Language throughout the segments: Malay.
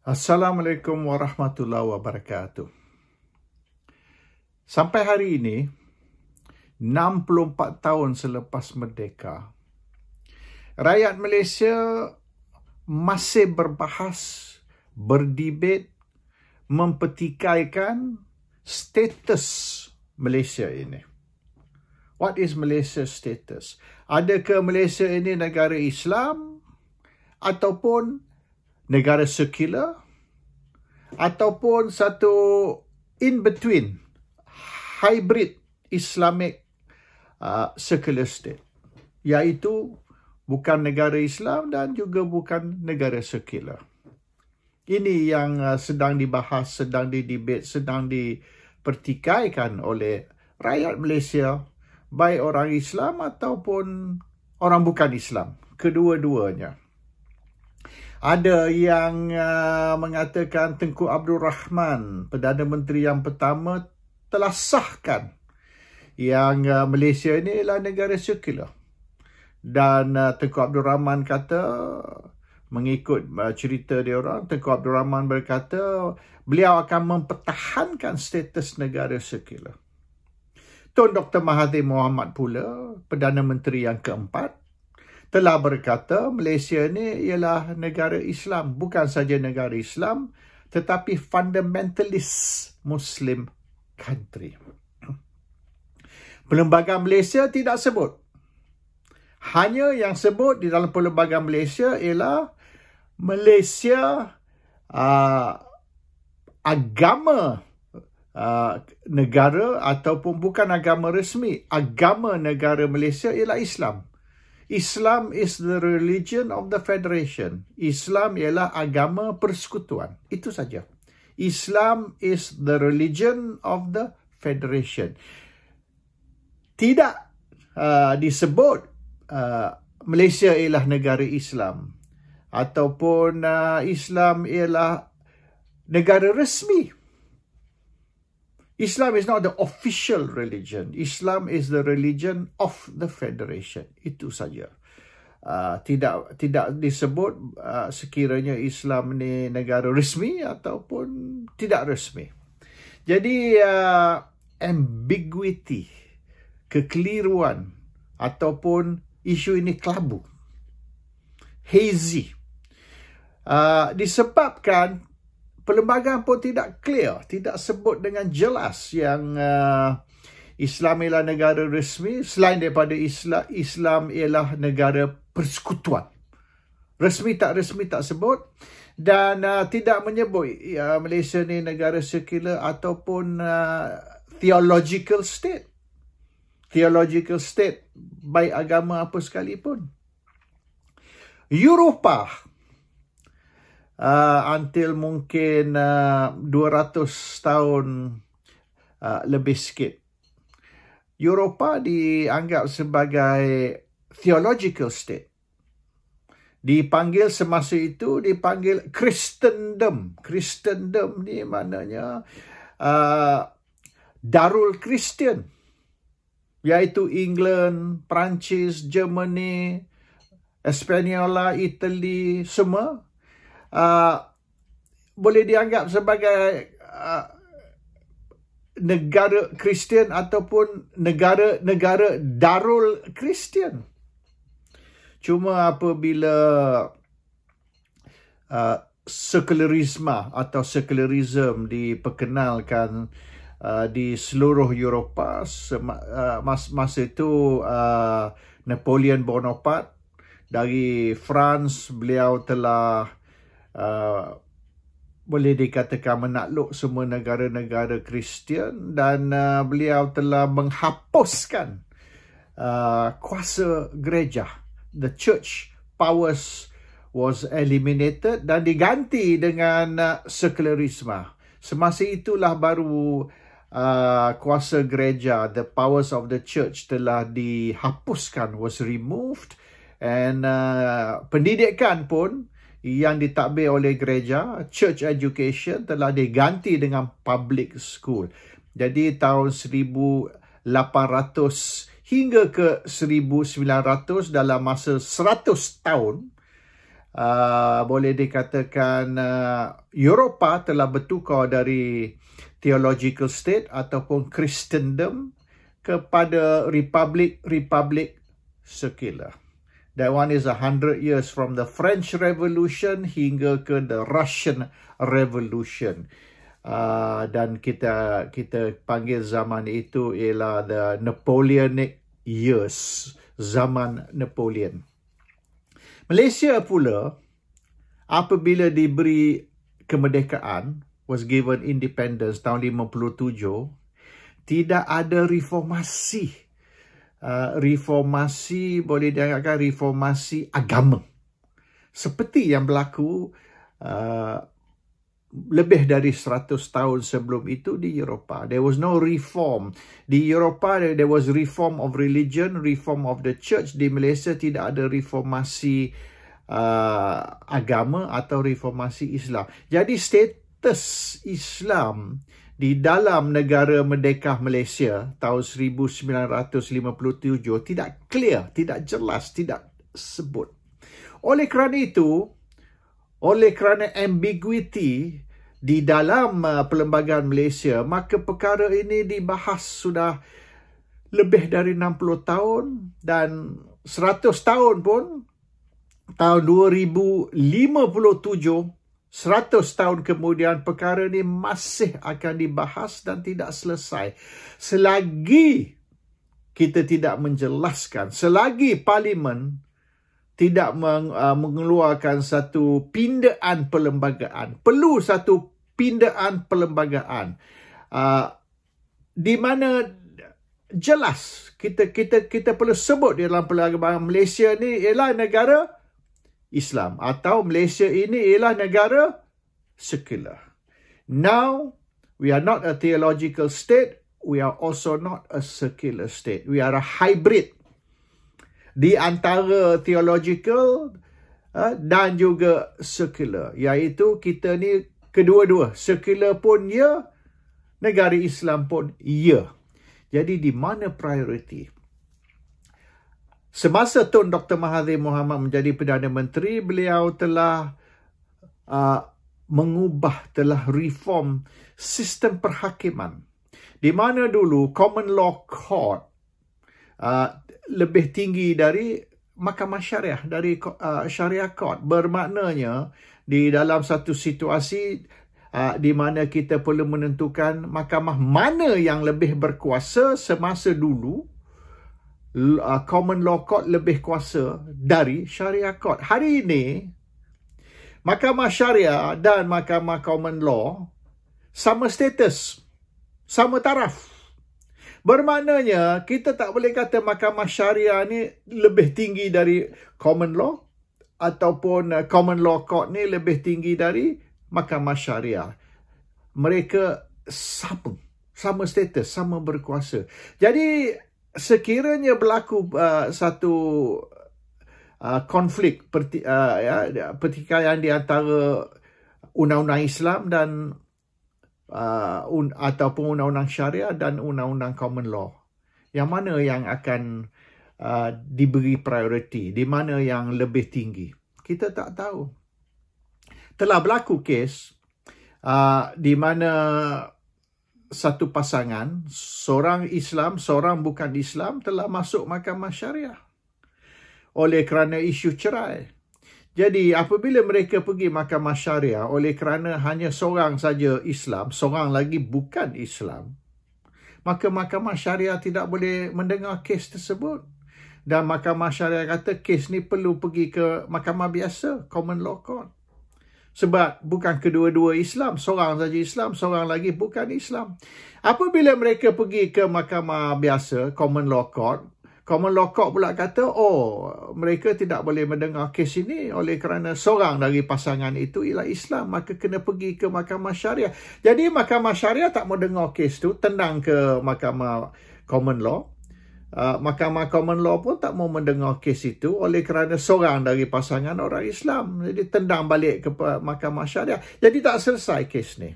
Assalamualaikum warahmatullahi wabarakatuh. Sampai hari ini, 64 tahun selepas merdeka, rakyat Malaysia masih berbahas, berdebate, mempertikaikan status Malaysia ini. What is Malaysia status? Adakah Malaysia ini negara Islam ataupun negara sekular ataupun satu in-between hybrid Islamic secular state, iaitu bukan negara Islam dan juga bukan negara sekular. Ini yang sedang dibahas, sedang didebate, sedang dipertikaikan oleh rakyat Malaysia, baik orang Islam ataupun orang bukan Islam, kedua-duanya. Ada yang mengatakan Tengku Abdul Rahman, Perdana Menteri yang pertama, telah sahkan yang Malaysia ini adalah negara sekular. Dan Tengku Abdul Rahman kata, mengikut cerita dia orang, Tengku Abdul Rahman berkata, beliau akan mempertahankan status negara sekular. Tun Dr. Mahathir Mohamad pula, Perdana Menteri yang keempat, telah berkata Malaysia ni ialah negara Islam. Bukan saja negara Islam, tetapi fundamentalist Muslim country. Perlembagaan Malaysia tidak sebut. Hanya yang sebut di dalam Perlembagaan Malaysia ialah Malaysia agama negara ataupun bukan agama resmi. Agama negara Malaysia ialah Islam. Islam is the religion of the federation. Islam ialah agama persekutuan. Itu saja. Islam is the religion of the federation. Tidak disebut Malaysia ialah negara Islam ataupun Islam ialah negara resmi. Islam is not the official religion. Islam is the religion of the federation. Itu saja. Tidak disebut sekiranya Islam ni negara resmi ataupun tidak resmi. Jadi ambiguity, kekeliruan ataupun isu ini kelabu, hazy, disebabkan perlembagaan pun tidak clear, tidak sebut dengan jelas yang Islam ialah negara resmi, selain daripada Islam ialah negara persekutuan. Resmi tak sebut, dan tidak menyebut Malaysia ni negara sekular ataupun theological state. Theological state, baik agama apa sekalipun. Eropah, until mungkin 200 tahun lebih sikit, Eropah dianggap sebagai theological state. Dipanggil semasa itu, dipanggil Christendom. Christendom ni maknanya Darul Kristian, iaitu England, Perancis, Germany, Hispaniola, Italy, semua boleh dianggap sebagai negara Kristian ataupun negara Darul Kristian. Cuma apabila sekularisme atau sekularism diperkenalkan di seluruh Eropah, masa itu Napoleon Bonaparte dari France, beliau telah boleh dikatakan menakluk semua negara-negara Kristian, dan beliau telah menghapuskan kuasa gereja. The church powers was eliminated dan diganti dengan sekularisme. Semasa itulah baru kuasa gereja, the powers of the church telah dihapuskan, was removed, and pendidikan pun yang ditadbir oleh gereja, church education, telah diganti dengan public school. Jadi tahun 1800 hingga ke 1900, dalam masa 100 tahun, boleh dikatakan Eropah telah bertukar dari theological state ataupun Christendom kepada republic secular. That one is 100 years from the French Revolution hingga ke the Russian Revolution. Dan kita panggil zaman itu ialah the Napoleonic years, zaman Napoleon. Malaysia pula, apabila diberi kemerdekaan, was given independence tahun 57, tidak ada reformasi. Reformasi boleh dianggapkan reformasi agama. Seperti yang berlaku lebih dari 100 tahun sebelum itu di Eropah. There was no reform. Di Eropah, there was reform of religion, reform of the church. Di Malaysia tidak ada reformasi agama atau reformasi Islam. Jadi status Islam di dalam negara merdeka Malaysia tahun 1957 tidak clear, tidak jelas, tidak sebut. Oleh kerana itu, oleh kerana ambiguity di dalam perlembagaan Malaysia, maka perkara ini dibahas sudah lebih dari 60 tahun dan 100 tahun pun, tahun 2057, 100 tahun kemudian perkara ini masih akan dibahas dan tidak selesai. Selagi kita tidak menjelaskan, selagi Parlimen tidak mengeluarkan satu pindaan perlembagaan, perlu satu pindaan perlembagaan di mana jelas kita perlu sebut di dalam perlembagaan Malaysia ni ialah negara Islam atau Malaysia ini ialah negara sekular. Now we are not a theological state, we are also not a secular state. We are a hybrid di antara theological dan juga secular, iaitu kita ni kedua-dua, secular pun ya, negara Islam pun ya. Jadi di mana prioriti? Semasa Tun Dr. Mahathir Mohamad menjadi Perdana Menteri, beliau telah mengubah, telah reform sistem perhakiman. Di mana dulu common law court lebih tinggi dari mahkamah syariah, dari syariah court. Bermaknanya di dalam satu situasi di mana kita perlu menentukan mahkamah mana yang lebih berkuasa semasa dulu, common law court lebih kuasa dari syariah court. Hari ini, mahkamah syariah dan mahkamah common law sama status, sama taraf. Bermaknanya, kita tak boleh kata mahkamah syariah ni lebih tinggi dari common law ataupun common law court ni lebih tinggi dari mahkamah syariah. Mereka sama status, sama berkuasa. Jadi, sekiranya berlaku satu konflik pertikaian di antara undang-undang Islam dan ataupun undang-undang syariah dan undang-undang common law, yang mana yang akan diberi prioriti, di mana yang lebih tinggi, kita tak tahu. Telah berlaku kes di mana satu pasangan, seorang Islam, seorang bukan Islam, telah masuk mahkamah syariah oleh kerana isu cerai. Jadi apabila mereka pergi mahkamah syariah oleh kerana hanya seorang saja Islam, seorang lagi bukan Islam, maka mahkamah syariah tidak boleh mendengar kes tersebut. Dan mahkamah syariah kata kes ni perlu pergi ke mahkamah biasa, common law court. Sebab bukan kedua-dua Islam, seorang saja Islam, seorang lagi bukan Islam. Apabila mereka pergi ke mahkamah biasa, common law court pula kata, mereka tidak boleh mendengar kes ini oleh kerana seorang dari pasangan itu ialah Islam, maka kena pergi ke mahkamah syariah. Jadi mahkamah syariah tak mau dengar kes tu, tendang ke mahkamah common law. Mahkamah common law pun tak mau mendengar kes itu oleh kerana seorang dari pasangan orang Islam. Jadi tendang balik ke mahkamah syariah. Jadi tak selesai kes ni.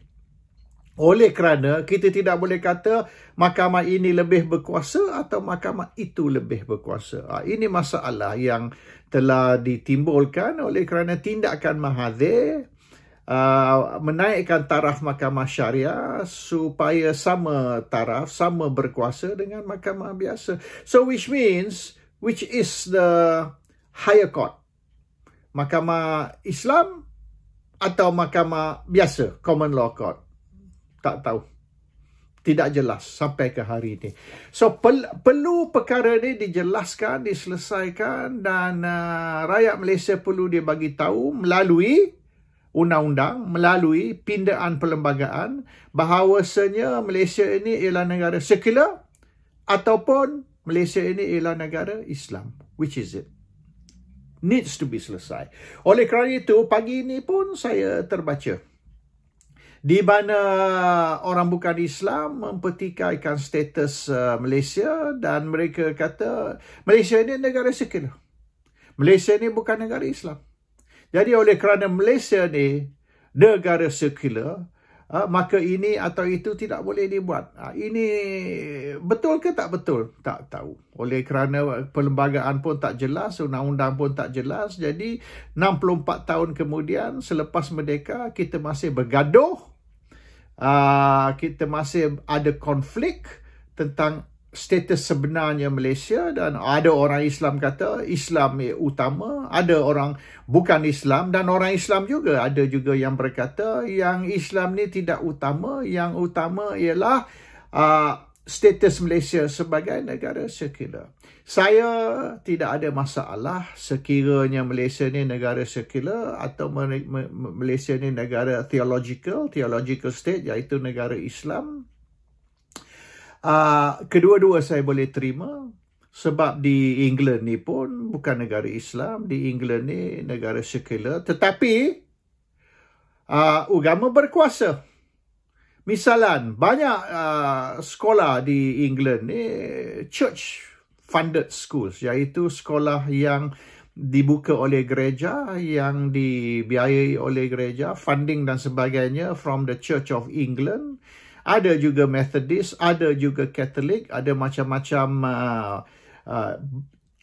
Oleh kerana kita tidak boleh kata mahkamah ini lebih berkuasa atau mahkamah itu lebih berkuasa. Ini masalah yang telah ditimbulkan oleh kerana tindakan Mahathir menaikkan taraf mahkamah syariah supaya sama taraf, sama berkuasa dengan mahkamah biasa. So which is the higher court? Mahkamah Islam atau mahkamah biasa, common law court? Tak tahu. Tidak jelas sampai ke hari ini. So, perlu perkara ini dijelaskan, diselesaikan dan rakyat Malaysia perlu dia bagi tahu melalui undang-undang, melalui pindaan perlembagaan bahawasanya Malaysia ini ialah negara sekular ataupun Malaysia ini ialah negara Islam. Which is it? Needs to be selesai. Oleh kerana itu, pagi ini pun saya terbaca di mana orang bukan Islam mempertikaikan status Malaysia dan mereka kata Malaysia ini negara sekular. Malaysia ini bukan negara Islam. Jadi oleh kerana Malaysia ini negara sekular, maka ini atau itu tidak boleh dibuat. Ini betul ke tak betul? Tak tahu. Oleh kerana perlembagaan pun tak jelas, undang-undang pun tak jelas. Jadi 64 tahun kemudian selepas merdeka kita masih bergaduh. Kita masih ada konflik tentang status sebenarnya Malaysia dan ada orang Islam kata Islam utama, ada orang bukan Islam dan orang Islam juga ada juga yang berkata yang Islam ni tidak utama, yang utama ialah status Malaysia sebagai negara sekular. Saya tidak ada masalah sekiranya Malaysia ni negara sekular atau Malaysia ni negara theological state iaitu negara Islam. Kedua-dua saya boleh terima sebab di England ni pun bukan negara Islam, di England ni negara sekular tetapi agama berkuasa. Misalan, banyak sekolah di England ni church funded schools, iaitu sekolah yang dibuka oleh gereja, yang dibiayai oleh gereja, funding dan sebagainya from the Church of England. Ada juga Methodist, ada juga Catholic, ada macam-macam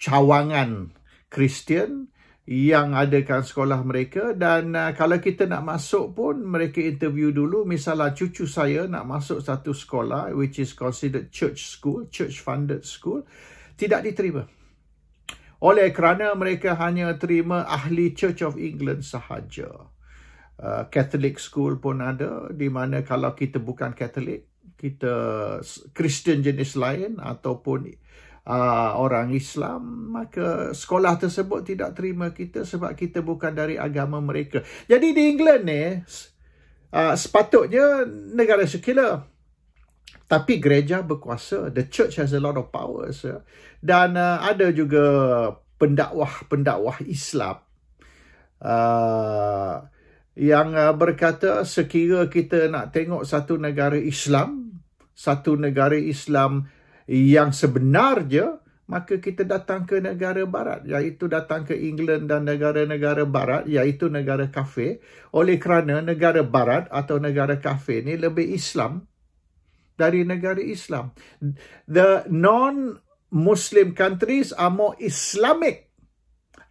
cawangan Kristian yang adakan sekolah mereka dan kalau kita nak masuk pun mereka interview dulu. Misalnya cucu saya nak masuk satu sekolah which is considered church school, church funded school, tidak diterima. Oleh kerana mereka hanya terima ahli Church of England sahaja. Catholic school pun ada di mana kalau kita bukan Catholic, kita Kristian jenis lain ataupun orang Islam, maka sekolah tersebut tidak terima kita sebab kita bukan dari agama mereka. Jadi di England ni sepatutnya negara sekular, tapi gereja berkuasa. The church has a lot of powers. Dan ada juga pendakwah Islam yang berkata sekira kita nak tengok satu negara Islam yang sebenarnya, maka kita datang ke negara barat, iaitu datang ke England dan negara-negara barat, iaitu negara kafir. Oleh kerana negara barat atau negara kafir ni lebih Islam dari negara Islam. The non-Muslim countries are more Islamic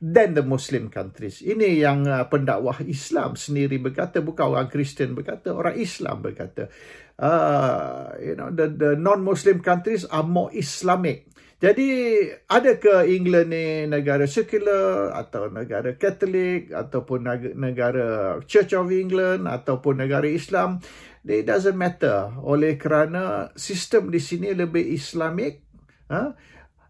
than the Muslim countries. Ini yang pendakwah Islam sendiri berkata, bukan orang Kristian berkata, orang Islam berkata. The non-Muslim countries are more Islamic. Jadi, adakah England ni negara sekular atau negara Katolik ataupun negara Church of England ataupun negara Islam? It doesn't matter. Oleh kerana sistem di sini lebih Islamik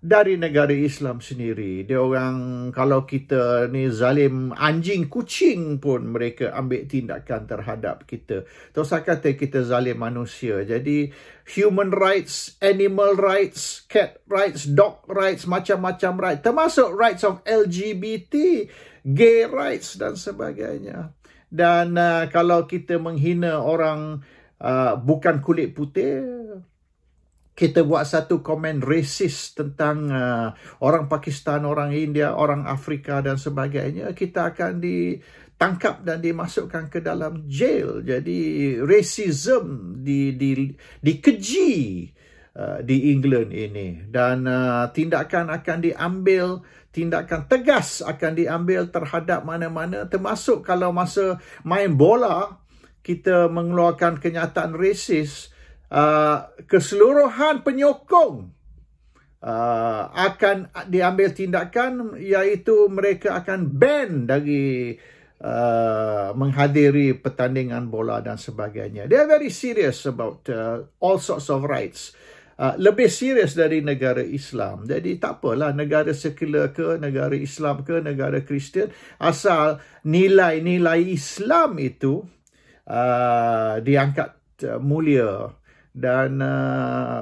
dari negara Islam sendiri. Dia orang, kalau kita ni zalim anjing kucing pun mereka ambil tindakan terhadap kita. Tak usah kata kita zalim manusia. Jadi human rights, animal rights, cat rights, dog rights, macam-macam rights, termasuk rights of LGBT, gay rights dan sebagainya. Dan kalau kita menghina orang bukan kulit putih, kita buat satu komen racist tentang orang Pakistan, orang India, orang Afrika dan sebagainya, kita akan ditangkap dan dimasukkan ke dalam jail. Jadi racism dikeji di England ini, dan tindakan akan diambil, tindakan tegas akan diambil terhadap mana-mana, termasuk kalau masa main bola kita mengeluarkan kenyataan rasis, keseluruhan penyokong akan diambil tindakan, iaitu mereka akan ban dari menghadiri pertandingan bola dan sebagainya. They are very serious about all sorts of rights. Lebih serius dari negara Islam. Jadi tak apalah negara sekular ke, negara Islam ke, negara Kristian, asal nilai-nilai Islam itu diangkat mulia, dan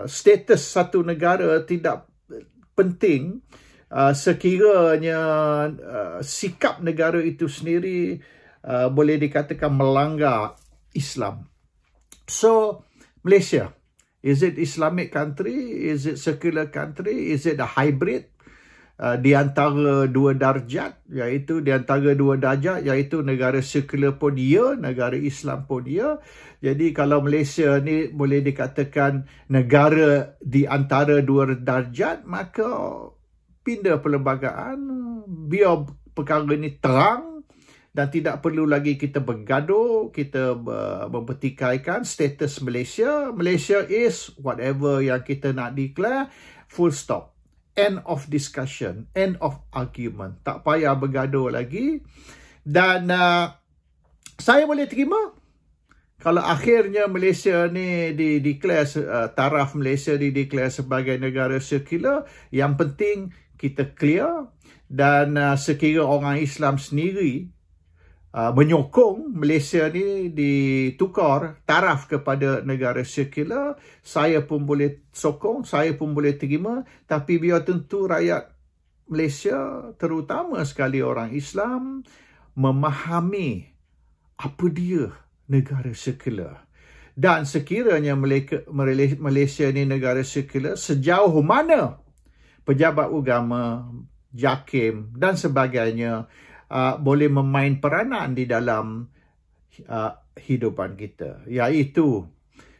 status satu negara tidak penting sekiranya sikap negara itu sendiri boleh dikatakan melanggar Islam. So, Malaysia, is it Islamic country? Is it secular country? Is it a hybrid? Di antara dua darjat, iaitu negara sekular pun dia, negara Islam pun dia. Jadi kalau Malaysia ni boleh dikatakan negara di antara dua darjat, maka pindah perlembagaan, biar perkara ni terang dan tidak perlu lagi kita bergaduh, kita mempertikaikan status Malaysia. Malaysia is whatever yang kita nak declare, full stop. End of discussion, end of argument. Tak payah bergaduh lagi. Dan saya boleh terima kalau akhirnya Malaysia ni declare, taraf Malaysia declare sebagai negara sekular. Yang penting kita clear, dan sekira orang Islam sendiri menyokong Malaysia ni ditukar taraf kepada negara sekular, saya pun boleh sokong, saya pun boleh terima. Tapi biar tentu rakyat Malaysia, terutama sekali orang Islam, memahami apa dia negara sekular. Dan sekiranya Malaysia ni negara sekular, sejauh mana pejabat agama, JAKIM dan sebagainya boleh memain peranan di dalam hidupan kita. Iaitu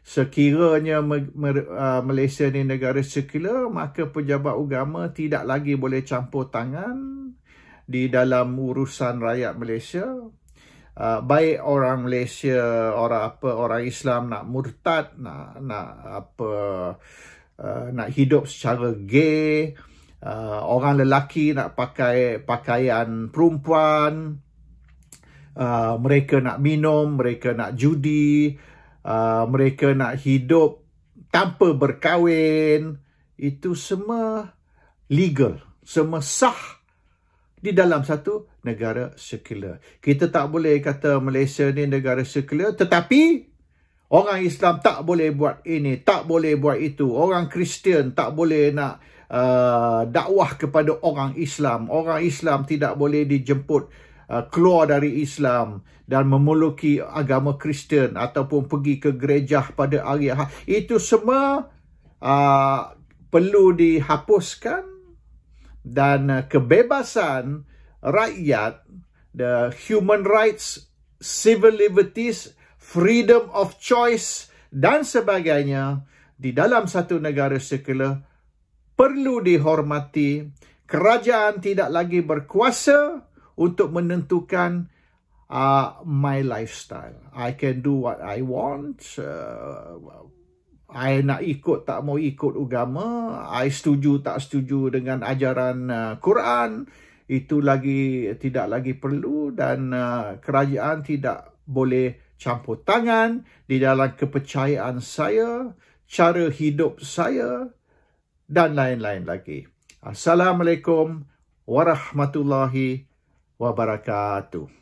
sekiranya Malaysia ni negara sekular, maka pejabat agama tidak lagi boleh campur tangan di dalam urusan rakyat Malaysia. Baik orang Malaysia, orang Islam nak murtad, nak hidup secara gay, orang lelaki nak pakai pakaian perempuan, mereka nak minum, mereka nak judi, mereka nak hidup tanpa berkahwin, itu semua legal, semua sah di dalam satu negara sekular. Kita tak boleh kata Malaysia ni negara sekular, tetapi orang Islam tak boleh buat ini, tak boleh buat itu. Orang Kristian tak boleh nak dakwah kepada orang Islam. Orang Islam tidak boleh dijemput keluar dari Islam dan memeluk agama Kristian ataupun pergi ke gereja pada hari Ahad. Itu semua perlu dihapuskan, dan kebebasan rakyat, the human rights, civil liberties, freedom of choice dan sebagainya di dalam satu negara sekular perlu dihormati. Kerajaan tidak lagi berkuasa untuk menentukan my lifestyle. I can do what I want. I nak ikut tak mau ikut agama. I setuju tak setuju dengan ajaran Quran. Itu tidak lagi perlu, dan kerajaan tidak boleh campur tangan di dalam kepercayaan saya, cara hidup saya dan lain-lain lagi. Assalamualaikum warahmatullahi wabarakatuh.